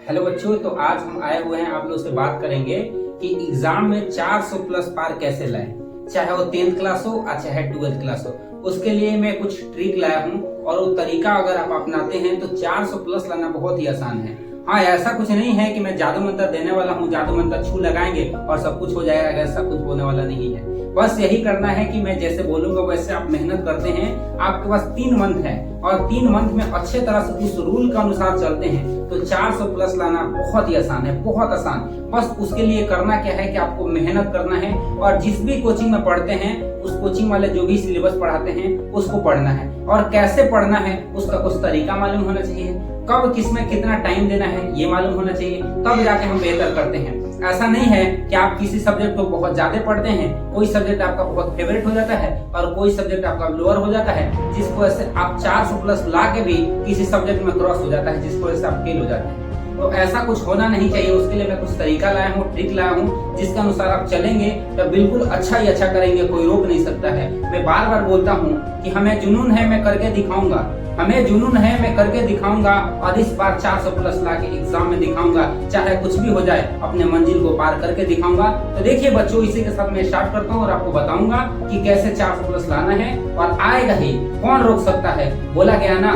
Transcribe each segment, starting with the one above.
Hello बच्चों, तो आज हम आए हुए हैं आप लोग से बात करेंगे कि एग्जाम में 400 प्लस पार कैसे लाएं, चाहे वो 10th क्लास हो या चाहे 12th क्लास हो। उसके लिए मैं कुछ ट्रिक लाया हूँ और वो तरीका अगर आप अपनाते हैं तो 400 प्लस लाना बहुत ही आसान है। हाँ, ऐसा कुछ नहीं है कि मैं जादू मंत्र देने वाला हूँ, जादू मंत्र छू लगाएंगे और सब कुछ हो जाएगा, ऐसा कुछ होने वाला नहीं है। बस यही करना है कि मैं जैसे बोलूंगा वैसे आप मेहनत करते हैं। आपके पास 3 मंथ है और 3 मंथ में अच्छे तरह से उस रूल के अनुसार चलते हैं तो 400 प्लस लाना बहुत ही आसान है, बहुत आसान। बस उसके लिए करना क्या है कि आपको मेहनत करना है और जिस भी कोचिंग में पढ़ते हैं उस कोचिंग वाले जो भी सिलेबस पढ़ाते हैं उसको पढ़ना है। और कैसे पढ़ना है उसका कुछ तरीका मालूम होना चाहिए, कब किसमें कितना टाइम देना है ये मालूम होना चाहिए, तब जाके हम बेहतर करते हैं। ऐसा नहीं है कि आप किसी सब्जेक्ट को बहुत ज्यादा पढ़ते हैं, कोई सब्जेक्ट आपका बहुत फेवरेट हो जाता है और कोई सब्जेक्ट आपका लोअर हो जाता है, जिसकी वजह से आप 400 प्लस ला के भी किसी सब्जेक्ट में क्रॉस हो जाता है, जिसकी वजह से आप फेल हो जाते हैं। तो ऐसा कुछ होना नहीं चाहिए। उसके लिए मैं कुछ तरीका लाया हूँ, ट्रिक लाया हूँ, जिसके अनुसार आप चलेंगे तो बिल्कुल अच्छा ही अच्छा करेंगे, कोई रोक नहीं सकता है। मैं बार बार बोलता हूँ कि हमें जुनून है, मैं करके दिखाऊंगा, हमें जुनून है, मैं करके दिखाऊंगा और इस बार 400 प्लस ला के एग्जाम में दिखाऊंगा, चाहे कुछ भी हो जाए, अपने मंजिल को पार करके दिखाऊंगा। तो देखिए बच्चों, इसी के साथ मैं स्टार्ट करता हूँ और आपको बताऊंगा कि कैसे 400 प्लस लाना है और आएगा ही, कौन रोक सकता है। बोला गया ना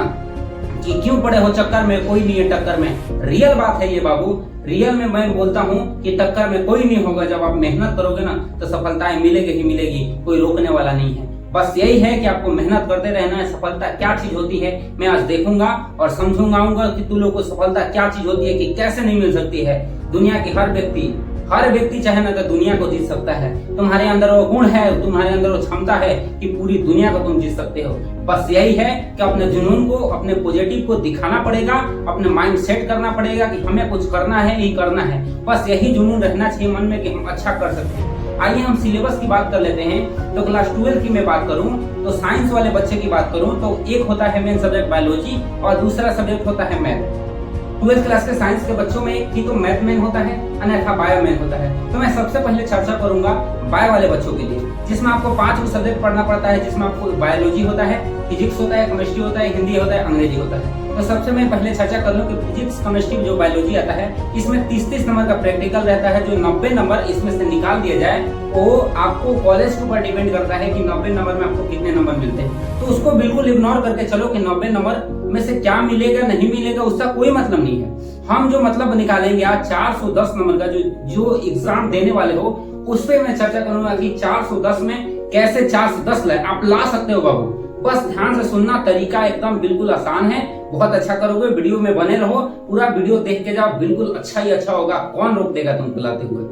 कि क्यों पड़े हो चक्कर में, कोई नहीं है टक्कर में। रियल बात है ये बाबू, रियल में मैं बोलता हूँ कि टक्कर में कोई नहीं होगा। जब आप मेहनत करोगे ना तो सफलताएं मिलेगी ही मिलेगी, कोई रोकने वाला नहीं है। बस यही है कि आपको मेहनत करते रहना है। सफलता क्या चीज होती है मैं आज देखूंगा और समझूंगा कि तू लोग को सफलता क्या चीज होती है, कि कैसे नहीं मिल सकती है। दुनिया के हर व्यक्ति चाहे ना तो दुनिया को जीत सकता है। तुम्हारे अंदर वो गुण है, तुम्हारे अंदर वो क्षमता है कि पूरी दुनिया को तुम जीत सकते हो। बस यही है कि अपने जुनून को, अपने पॉजिटिव को दिखाना पड़ेगा, अपने माइंड सेट करना पड़ेगा कि हमें कुछ करना है, ही करना है। बस यही जुनून रहना चाहिए मन में कि हम अच्छा कर सकते हैं। आइए हम सिलेबस की बात कर लेते हैं। तो क्लास 12 की मैं बात करूं तो साइंस वाले बच्चे की बात करूं तो एक होता है मेन सब्जेक्ट बायोलॉजी और दूसरा सब्जेक्ट होता है मैथ। 12th क्लास के साइंस के बच्चों में एक ही तो मैथ मेन होता है, अन्यथा बायो मेन होता है। तो मैं सबसे पहले चर्चा करूंगा बायो वाले बच्चों के लिए, जिसमें आपको 5 सब्जेक्ट पढ़ना पड़ता है, जिसमें आपको बायोलॉजी होता है, फिजिक्स होता है, केमिस्ट्री होता है, हिंदी होता है, अंग्रेजी होता है। तो सबसे मैं पहले चर्चा कर लूं कि फिजिक्स केमिस्ट्री जो बायोलॉजी आता है इसमें 30-30 नंबर का प्रैक्टिकल रहता है। जो 90 नंबर इसमें से निकाल दिया जाए वो आपको कॉलेज के ऊपर डिपेंड करता है कि 90 नंबर में आपको कितने नंबर मिलते हैं। तो उसको बिल्कुल इग्नोर करके चलो कि 90 नंबर में से क्या मिलेगा नहीं मिलेगा उसका कोई मतलब नहीं है। हम जो मतलब निकालेंगे आज 410 नंबर का जो एग्जाम देने वाले हो उस पर मैं चर्चा करूंगा कि 410 में कैसे 410 लाए। आप ला सकते हो बाबू, बस ध्यान से सुनना, तरीका एकदम बिल्कुल आसान है, बहुत अच्छा करोगे। वीडियो में बने रहो, पूरा वीडियो देख के जाओ, बिल्कुल अच्छा ही अच्छा होगा। कौन रोक देगा तुमको लाते हुए।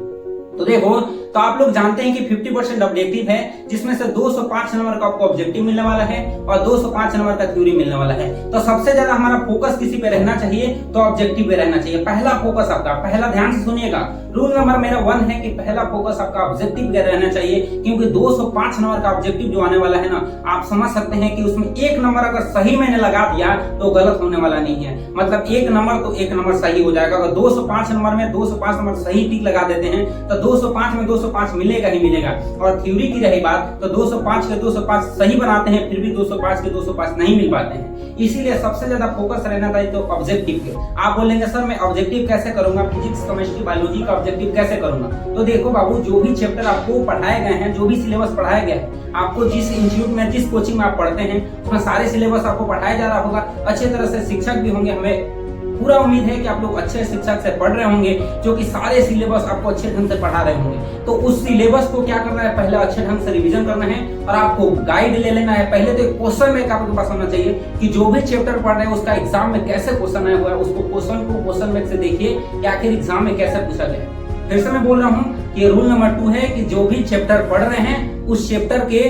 तो देखो, तो आप लोग जानते हैं कि 50% ऑब्जेक्टिव है, जिसमें से 205 नंबर का आपको ऑब्जेक्टिव मिलने वाला है और 205 नंबर का थ्योरी मिलने वाला है। तो सबसे ज्यादा हमारा फोकस किसी पे रहना चाहिए तो ऑब्जेक्टिव पे रहना चाहिए। पहला फोकस आपका, पहला ध्यान से सुनिएगा, रूल नंबर मेरा 1 है कि पहला फोकस आपका ऑब्जेक्टिव पे रहना चाहिए, क्योंकि 205 नंबर का ऑब्जेक्टिव जो आने वाला है ना, आप समझ सकते हैं कि उसमें 1 नंबर अगर सही मैंने लगा दिया तो गलत होने वाला नहीं है। मतलब 1 नंबर तो 1 नंबर सही हो जाएगा। अगर 205 नंबर में 205 नंबर सही टिक लगा देते हैं तो 205 में 205 मिलेगा ही मिलेगा। और थ्योरी की रही बात तो 205 के 205 सही बनाते हैं, फिर भी 205 के 205 नहीं मिल पाते हैं। इसीलिए सबसे ज्यादा फोकस रहना चाहिए तो ऑब्जेक्टिव के। आप बोलेंगे सर मैं ऑब्जेक्टिव कैसे करूंगा, फिजिक्स केमिस्ट्री बायोलॉजी का ऑब्जेक्टिव कैसे करूंगा। तो देखो बाबू, जो भी चैप्टर आपको पढ़ाए गए हैं, जो भी सिलेबस पढ़ाया गया है, आपको जिस इंस्टीट्यूट में जिस कोचिंग में आप पढ़ते हैं उसमें सारे सिलेबस आपको पढ़ाया जा रहा होगा। अच्छे तरह से शिक्षक भी होंगे, हमें पूरा उम्मीद है कि आप लोग अच्छे शिक्षक से पढ़ रहे होंगे जो कि सारे सिलेबस आपको अच्छे ढंग से पढ़ा रहे होंगे। तो उस सिलेबस को क्या करना है, पहले अच्छे ढंग से रिवीजन करना है और आपको गाइड ले लेना है। पहले तो एक क्वेश्चन बैंक आपके पास होना चाहिए कि जो भी चैप्टर पढ़ रहे हैं उसका एग्जाम में कैसे क्वेश्चन आया हुआ है, उसको क्वेश्चन बैंक से देखिए कि आखिर एग्जाम में कैसे पूछा गया। फिर से मैं बोल रहा हूँ कि रूल नंबर 2 है कि जो भी चैप्टर पढ़ रहे हैं उस चैप्टर के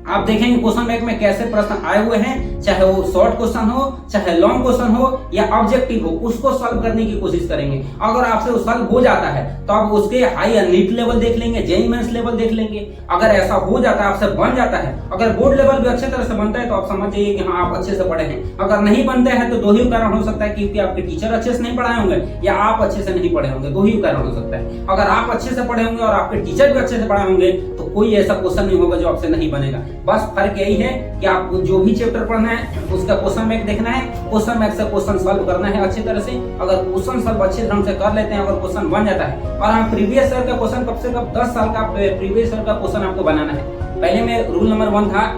आप देखेंगे क्वेश्चन बैंक में कैसे प्रश्न आए हुए हैं, चाहे वो शॉर्ट क्वेश्चन हो, चाहे लॉन्ग क्वेश्चन हो या ऑब्जेक्टिव हो, उसको सॉल्व करने की कोशिश करेंगे। अगर आपसे वो सॉल्व हो जाता है तो आप उसके हाई या नीट लेवल देख लेंगे, जेईई मेंस लेवल देख लेंगे। अगर ऐसा हो जाता है, आपसे बन जाता है, अगर बोर्ड लेवल भी अच्छे तरह से बनता है तो आप समझ जाइए कि हाँ आप अच्छे से पढ़े हैं। अगर नहीं बनते हैं तो 2 ही कारण हो सकता है, क्योंकि आपके टीचर अच्छे से नहीं पढ़ाए होंगे या आप अच्छे से नहीं पढ़े होंगे। 2 ही कारण हो सकता है। अगर आप अच्छे से पढ़े होंगे और आपके टीचर भी अच्छे से पढ़ाए होंगे तो कोई ऐसा क्वेश्चन नहीं होगा जो आपसे नहीं बनेगा। बस फर्क यही है कि आपको जो भी चैप्टर पढ़ना है उसका क्वेश्चन बैंक देखना है, क्वेश्चन बैंक से क्वेश्चन सॉल्व करना है अच्छी तरह से। अगर क्वेश्चन सॉल्व अच्छे ढंग से कर लेते हैं, अगर क्वेश्चन बन जाता है, और हम प्रीवियस ईयर का क्वेश्चन कब से कब 10 साल का प्रीवियस ईयर का क्वेश्चन आपको बनाना है। पहले में रूल नंबर 1 था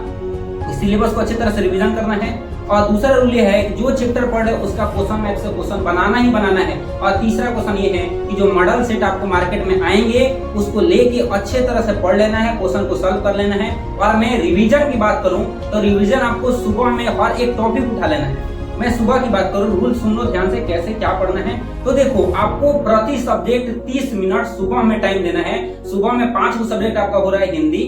सिलेबस को अच्छी तरह से रिवीजन करना है, और दूसरा रूल ये है कि जो चैप्टर पढ़ रहे उसका क्वेश्चन बैंक से क्वेश्चन बनाना ही बनाना है। और तीसरा क्वेश्चन ये है कि जो मॉडल सेट आपको मार्केट में आएंगे उसको लेके अच्छे तरह से पढ़ लेना है, क्वेश्चन को सॉल्व कर लेना है। और मैं रिवीजन की बात करूं तो रिवीजन आपको सुबह में हर एक टॉपिक उठा लेना है। मैं सुबह की बात करूं, रूल सुन लो ध्यान से कैसे क्या पढ़ना है। तो देखो, आपको प्रति सब्जेक्ट 30 मिनट सुबह में टाइम देना है। सुबह में 5 सब्जेक्ट आपका हो रहा है, Hindi,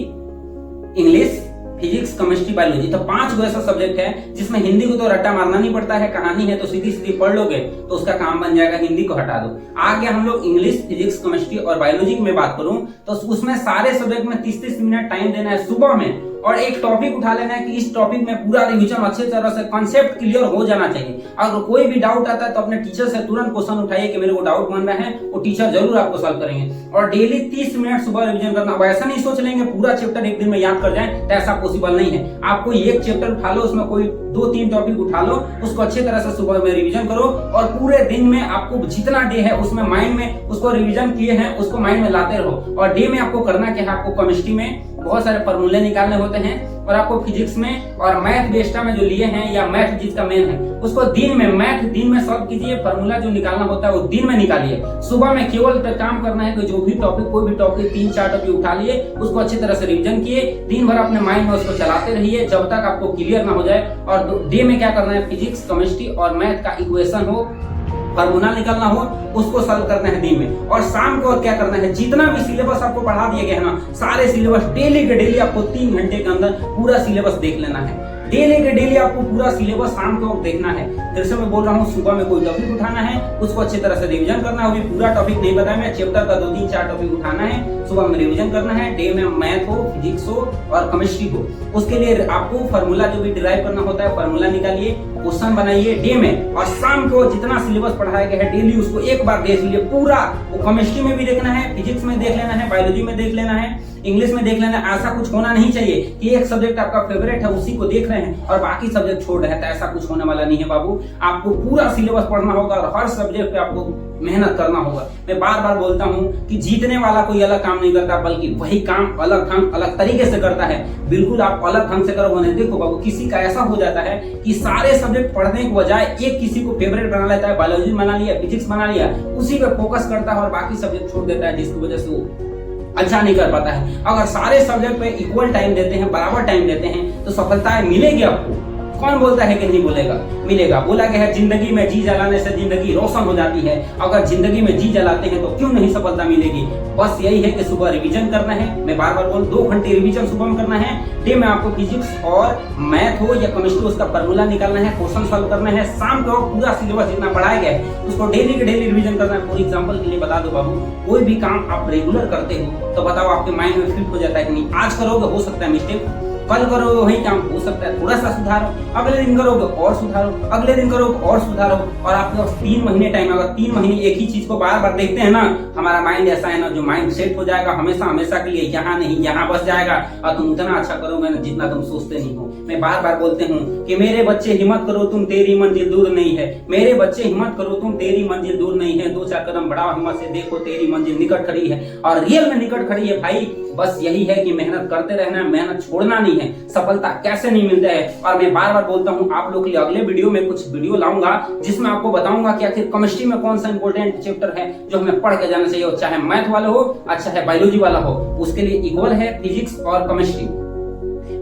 English, physics, chemistry, biology. तो 5 ऐसा सब्जेक्ट है जिसमें हिंदी को तो रट्टा मारना नहीं पड़ता है, कहानी है तो सीधी सीधी पढ़ लोगे तो उसका काम बन जाएगा, हिंदी को हटा दो। आगे हम लोग इंग्लिश, फिजिक्स, केमिस्ट्री और बायोलॉजी की मैं बात करूं तो उसमें सारे सब्जेक्ट में 30-30 मिनट टाइम देना है सुबह में, और एक टॉपिक उठा लेना है कि इस टॉपिक में पूरा रिवीजन अच्छे तरह से कॉन्सेप्ट क्लियर हो जाना चाहिए। अगर कोई भी डाउट आता है तो अपने टीचर से तुरंत क्वेश्चन उठाइए कि मेरे को डाउट बन रहा है, वो टीचर जरूर आपको सॉल्व करेंगे। और डेली 30 मिनट सुबह रिवीजन करना। वैसा नहीं सोच लेंगे पूरा चैप्टर एक दिन में याद कर जाए, तो ऐसा पॉसिबल नहीं है। आपको एक चैप्टर उठा लो, उसमें कोई 2-3 टॉपिक उठा लो, उसको अच्छे तरह से सुबह में रिवीजन करो, और पूरे दिन में आपको जितना डे है उसमें माइंड में उसको रिवीजन किए हैं उसको माइंड में लाते रहो। और डे में आपको करना क्या है, आपको केमिस्ट्री में बहुत सारे फॉर्मूले निकालने होते हैं, और आपको फिजिक्स में और मैथ बेस्टा में जो लिए हैं या मैथ जिसका मेन है उसको दिन में मैथ दिन में सॉल्व कीजिए। फॉर्मूला जो निकालना होता है वो दिन में निकालिए। सुबह में केवल काम करना है कि जो भी टॉपिक, कोई भी टॉपिक 3-4 टॉपिक उठा लिए, उसको अच्छी तरह से रिवीजन किए, दिन भर अपने माइंड में उसको चलाते रहिए जब तक आपको क्लियर ना हो जाए। और डे में क्या करना है, फिजिक्स, केमिस्ट्री और मैथ का इक्वेशन हो, फॉर्मूला निकालना हो, उसको सॉल्व करना है दिन में। और शाम को क्या करना है, जितना भी सिलेबस आपको पढ़ा दिया गया है ना, सारे सिलेबस डेली के डेली आपको 3 घंटे के अंदर पूरा सिलेबस देख लेना है। डेली के डेली आपको पूरा सिलेबस शाम को देखना है। फिर से मैं बोल रहा हूँ, सुबह में कोई टॉपिक उठाना है, उसको अच्छी तरह से रिवीजन करना है। पूरा टॉपिक नहीं बताया मैं, चैप्टर का 2-3-4 टॉपिक उठाना है, सुबह में रिवीजन करना है। डे में मैथ हो, फिजिक्स हो और केमिस्ट्री हो, उसके लिए आपको फार्मूला जो भी डिराइव करना होता है फार्मूला निकालिए, क्वेश्चन बनाइए डे में। और शाम को जितना सिलेबस पढ़ाया गया है डेली उसको एक बार देख लीजिए पूरा। वो केमिस्ट्री में भी देखना है, फिजिक्स में देख लेना है, बायोलॉजी में देख लेना है, इंग्लिश में देख लेना है। ऐसा कुछ होना नहीं चाहिए कि एक सब्जेक्ट आपका फेवरेट है उसी को देख रहे हैं और बाकी सब्जेक्ट छोड़ रहे हैं, तो ऐसा कुछ होने वाला नहीं है बाबू। आपको पूरा सिलेबस पढ़ना होगा और हर सब्जेक्ट पे आपको मेहनत करना होगा। मैं बार बार बोलता हूँ कि जीतने वाला कोई अलग काम नहीं करता, बल्कि वही काम अलग ढंग अलग तरीके से करता है। बिल्कुल आप अलग ढंग से करो। देखो बाबू, किसी का ऐसा हो जाता है कि सारे सब्जेक्ट पढ़ने के बजाय एक किसी को फेवरेट बना लेता है, बायोलॉजी बना लिया, फिजिक्स बना लिया, उसी पे फोकस करता है और बाकी सब्जेक्ट छोड़ देता है, जिसकी वजह से वो अच्छा नहीं कर पाता है। अगर सारे सब्जेक्ट पे इक्वल टाइम देते हैं, बराबर टाइम देते हैं, तो सफलता मिलेगी आपको। कौन बोलता है कि नहीं बोलेगा, मिलेगा। बोला गया है जिंदगी में जी जलाने से जिंदगी रोशन हो जाती है। अगर जिंदगी में जी जलाते हैं तो क्यों नहीं सफलता मिलेगी। बस यही है कि सुबह रिवीजन करना है। मैं बार बार बोल 2 घंटे रिवीजन सुबह में करना है। डे में आपको फिजिक्स और मैथ हो या केमिस्ट्री उसका फार्मूला निकालना है, क्वेश्चन सॉल्व करना है। शाम को पूरा सिलेबस जितना पढ़ाया गया है उसको डेली के डेली रिवीजन करना है। फॉर एग्जाम्पल के लिए बता दो बाबू, कोई भी काम आप रेगुलर करते हो तो बताओ आपके माइंड में फिट हो जाता है कि नहीं। आज करोगे हो सकता है मिस्टेक, कल करोगे वही काम हो सकता है थोड़ा सा सुधारो, अगले दिन करोगे और सुधारो, अगले दिन करोगे और सुधारो। और आपके पास 3 महीने टाइम, अगर 3 महीने एक ही चीज को बार बार देखते हैं ना, हमारा माइंड ऐसा है ना जो माइंड सेट हो जाएगा हमेशा हमेशा के लिए, यहाँ नहीं यहाँ बस जाएगा और तुम उतना अच्छा करोगे ना जितना तुम सोचते नहीं हो। मैं बार बार बोलते हूँ कि मेरे बच्चे हिम्मत करो तुम, तेरी मंजिल दूर नहीं है। मेरे बच्चे हिम्मत करो तुम, तेरी मंजिल दूर नहीं है। 2-4 कदम बढ़ाओ हिम्मत से, देखो तेरी मंजिल निकट खड़ी है। और रियल में निकट खड़ी है भाई। बस यही है कि मेहनत करते रहना है, मेहनत छोड़ना नहीं है। सफलता कैसे नहीं मिलता है। और मैं बार बार बोलता हूँ आप लोग के लिए अगले वीडियो में कुछ वीडियो लाऊंगा जिसमें आपको बताऊंगा कि आखिर केमिस्ट्री में कौन सा इंपॉर्टेंट चैप्टर है जो हमें पढ़ के जाना चाहिए, चाहे मैथ वाला हो, अच्छा है बायोलॉजी वाला हो, उसके लिए इक्वल है फिजिक्स और केमिस्ट्री।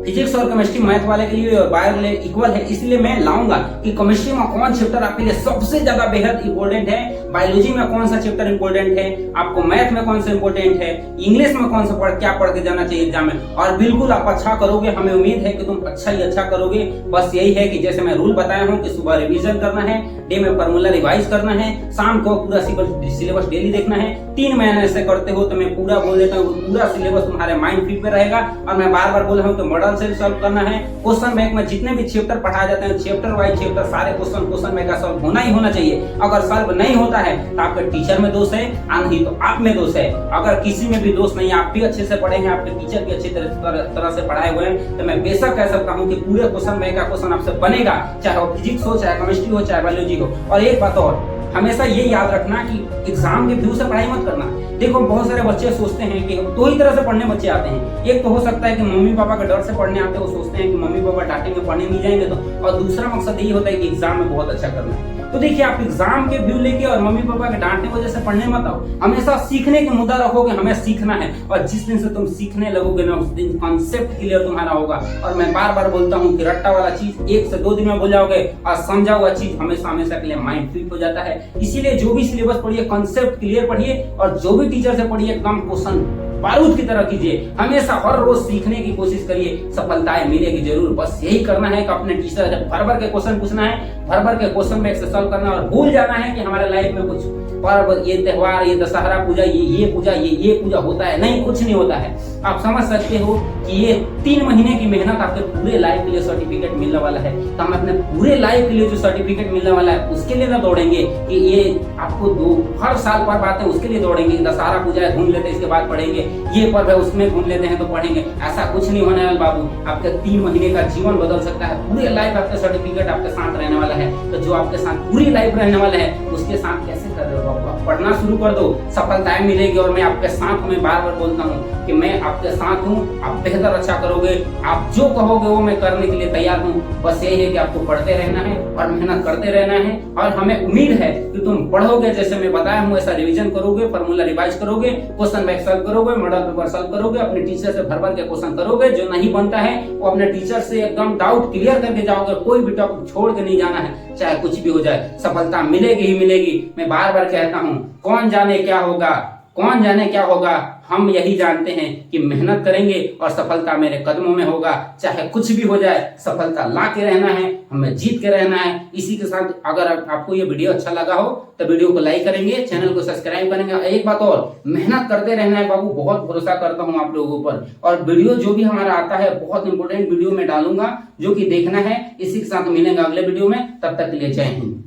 फिजिक्स और केमिस्ट्री मैथ वाले के लिए और बायो के लिए इक्वल है। इसलिए मैं लाऊंगा कि केमिस्ट्री में कौन चैप्टर आपके लिए सबसे ज्यादा बेहद इंपॉर्टेंट है, बायोलॉजी में कौन सा चैप्टर इंपॉर्टेंट है, आपको मैथ में कौन सा इंपॉर्टेंट है, इंग्लिश में कौन सा क्या पढ़ के जाना चाहिए एग्जाम में। और बिल्कुल आप अच्छा करोगे, हमें उम्मीद है कि तुम अच्छा ही अच्छा करोगे। बस यही है कि जैसे मैं रूल बताया हूँ कि सुबह रिवीजन करना है, डे में फार्मूला रिवाइज करना है, शाम को पूरा सिलेबस डेली देखना है। 3 महीने से करते हो तो मैं पूरा बोल देता हूँ, पूरा सिलेबस तुम्हारे माइंड फिट में रहेगा। और मैं बार बार बोल रहा हूँ कि मॉडल से सॉल्व करना है। क्वेश्चन बैंक में जितने भी चैप्टर पढ़ाए जाते हैं, चैप्टर वाइज चैप्टर सारे क्वेश्चन बैंक का सॉल्व होना ही होना चाहिए। अगर सॉल्व नहीं होता है तो आपके टीचर में दोष है, नहीं तो आप में दोष है। अगर किसी में भी दोष नहीं, आप भी अच्छे से पढ़े हैं, आपके टीचर भी अच्छी तरह से पढ़ाए हुए हैं, तो मैं बेशक कह सकता हूँ कि पूरे क्वेश्चन बैंक का क्वेश्चन आपसे बनेगा, चाहे वो फिजिक्स हो, चाहे केमिस्ट्री हो, चाहे बायोलॉजी हो। और एक बात और, हमेशा ये याद रखना कि एग्जाम के व्यू से पढ़ाई मत करना। देखो बहुत सारे बच्चे सोचते हैं कि दो ही तरह से पढ़ने बच्चे आते हैं। एक तो हो सकता है कि मम्मी पापा के डर से पढ़ने आते हैं, वो सोचते हैं कि मम्मी पापा डांटेंगे, पढ़ने नहीं जाएंगे तो, और दूसरा मकसद ये होता है कि एग्जाम में बहुत अच्छा करना है। तो देखिए, आप एग्जाम के व्यू लेके और मम्मी पापा के डांटने की वजह से पढ़ने मत आओ। हमेशा सीखने के मुद्दा रखोगे, हमें सीखना है, और जिस दिन से तुम सीखने लगोगे ना, उस दिन कॉन्सेप्ट क्लियर तुम्हारा होगा। और मैं बार बार बोलता हूँ कि रट्टा वाला चीज 1 से 2 दिन में भूल जाओगे, और समझा हुआ चीज हमेशा के लिए माइंड फिट हो जाता है। इसीलिए जो भी सिलेबस पढ़िए, कॉन्सेप्ट क्लियर पढ़िए, और जो भी टीचर से पढ़िए एकदम क्वेश्चन बारूद की तरह कीजिए। हमेशा हर रोज सीखने की कोशिश करिए, सफलताएं मिलेगी जरूर। बस यही करना है कि अपने टीचर से भर के क्वेश्चन पूछना है, भर के क्वेश्चन में से सॉल्व करना, और भूल जाना है कि हमारे लाइफ में कुछ पर्व, ये त्योहार, ये दशहरा पूजा, ये पूजा, ये पूजा होता है। नहीं, कुछ नहीं होता है। आप समझ सकते हो कि ये 3 महीने की मेहनत आपके पूरे लाइफ के लिए सर्टिफिकेट मिलने वाला है। तो हम अपने पूरे लाइफ के लिए जो सर्टिफिकेट मिलने वाला है उसके लिए ना दौड़ेंगे कि ये आपको हर साल पर्व आते हैं उसके लिए दौड़ेंगे, दशहरा पूजा है घूम लेते हैं इसके बाद पढ़ेंगे, ये पर्व है उसमें घूम लेते हैं तो पढ़ेंगे। ऐसा कुछ नहीं होने वाला बाबू। आपके 3 महीने का जीवन बदल सकता है, पूरे लाइफ आपका सर्टिफिकेट आपके साथ रहने वाला है। तो जो आपके साथ पूरी लाइफ रहने वाला है उसके साथ कैसे कर रहे हो बाबू? आप पढ़ना शुरू कर दो, सफलताएं मिलेगी। और मैं आपके साथ हूं, मैं बार बार बोलता हूँ कि मैं आपके साथ हूँ। आप बेहतर अच्छा करोगे, आप जो कहोगे वो मैं करने के लिए तैयार हूँ। बस यही है कि आपको पढ़ते रहना है और मेहनत करते रहना है। और हमें उम्मीद है कि तुम पढ़ोगे जैसे मैं बताया हूँ, ऐसा रिवीजन करोगे, फॉर्मूला रिवाइज करोगे, क्वेश्चन बैंक सॉल्व करोगे, मॉडल पेपर सॉल्व करोगे, अपने टीचर से भर के क्वेश्चन करोगे। जो नहीं बनता है वो अपने टीचर से एकदम डाउट क्लियर करके जाओगे। कोई भी टॉपिक छोड़ के नहीं जाना है, चाहे कुछ भी हो जाए, सफलता मिलेगी ही मिलेगी। मैं बार बार कहता हूँ, कौन जाने क्या होगा, कौन जाने क्या होगा। हम यही जानते हैं कि मेहनत करेंगे और सफलता मेरे कदमों में होगा। चाहे कुछ भी हो जाए, सफलता ला के रहना है, हमें जीत के रहना है। इसी के साथ अगर आपको ये वीडियो अच्छा लगा हो तो वीडियो को लाइक करेंगे, चैनल को सब्सक्राइब करेंगे। एक बात और, मेहनत करते रहना है बाबू। बहुत भरोसा करता हूँ आप लोगों पर। और वीडियो जो भी हमारा आता है बहुत इंपोर्टेंट वीडियो में डालूंगा, जो कि देखना है। इसी के साथ मिलेंगे अगले वीडियो में। तब तक के लिए जय हिंद।